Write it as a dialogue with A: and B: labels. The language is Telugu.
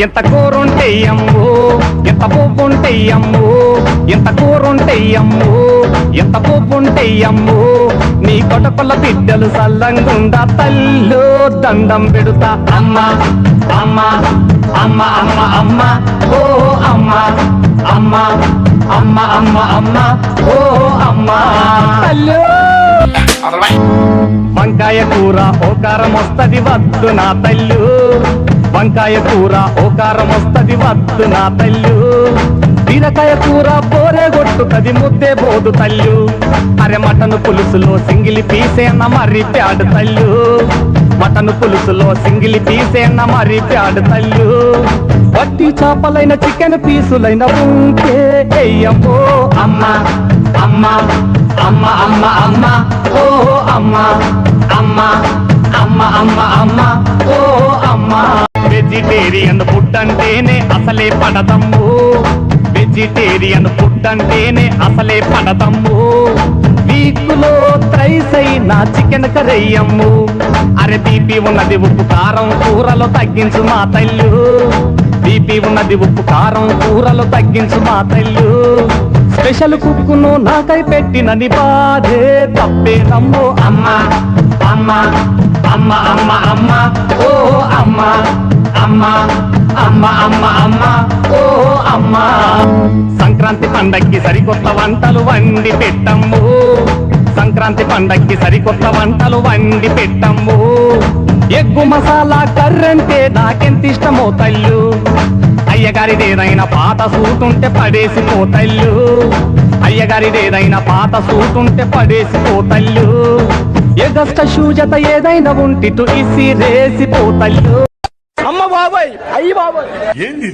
A: ఎంత కూరుంటే అమ్ము, ఎంత పువ్వుంటే అమ్ము, ఎంత కూరుంటే అమ్ము, ఎంత పువ్వుంటే అమ్ము. నీ కొటకుల బిడ్డలు సల్లంగుండా తల్లు దండం పెడుతా. అమ్మ అమ్మ అమ్మ అమ్మ అమ్మ ఓ అమ్మ అమ్మ అమ్మ అమ్మ అమ్మ ఓ అమ్మ తల్లు. వంకాయ కూర ఓ కారం వస్తది వద్దు నా తల్లు, వంకాయ కూర ఓ కారం వస్తది వద్దు నా తల్లు. బీరకాయ కూర పోరే కొట్టుతది ముద్దే బోదు తల్లు. అరే మటను పులుసులో సింగిలి పీసేన మరి ప్యాడు తల్లు, మటను పులుసులో సింగిలి పీసేన మరి ప్యాడు తల్లు. వట్టి చేపలైన చికెన్ పీసులైన ఉంటే ఎయ్యమ్మో. అమ్మ అమ్మ అమ్మ అమ్మ అమ్మ ఓ అమ్మ అమ్మ అమ్మ అమ్మ అమ్మ ఓ అమ్మ. వెజిటేరియన్ ఫుడ్ అంటేనే అసలే పడదమ్ము, వెజిటేరియన్ ఫుడ్ అంటేనే అసలే పడదమ్ము. వీకులో త్రైస్ అయినా చికెన్ కర్రీయమ్ము. అరే బీపీ ఉన్నది ఉప్పు కారం కూరలో తగ్గించు మా తల్లు, బీపీ ఉన్నది ఉప్పు కారం కూరలో తగ్గించు మా తల్లు. స్పెషల్ కుక్కును నాకై పెట్టినని బాధే తప్పేనమ్మో. అమ్మ అమ్మ అమ్మ అమ్మ అమ్మ ఓ అమ్మ అమ్మ అమ్మ అమ్మ అమ్మ ఓ అమ్మ. సంక్రాంతి పండక్కి సరికొత్త వంటలు వండి పెట్టమ్ము, సంక్రాంతి పండక్కి సరికొత్త వంటలు వండి పెట్టమ్ము. ఎగ్గు మసాలా కర్రంటే నాకెంత ఇష్టమో తల్లు, అయ్యగారిదేదైనా పాత సూటుంటే పడేసిపోతల్లు, అయ్యగారిదేదైనా పాత సూటుంటే పడేసిపోతల్లు. ఎగస్ట షూజత ఏదైనా ఉంటిటు ఇసి రేసిపోతల్లు. అమ్మ బాబాయ్ అయ్యి బాబాయ్ ఏంది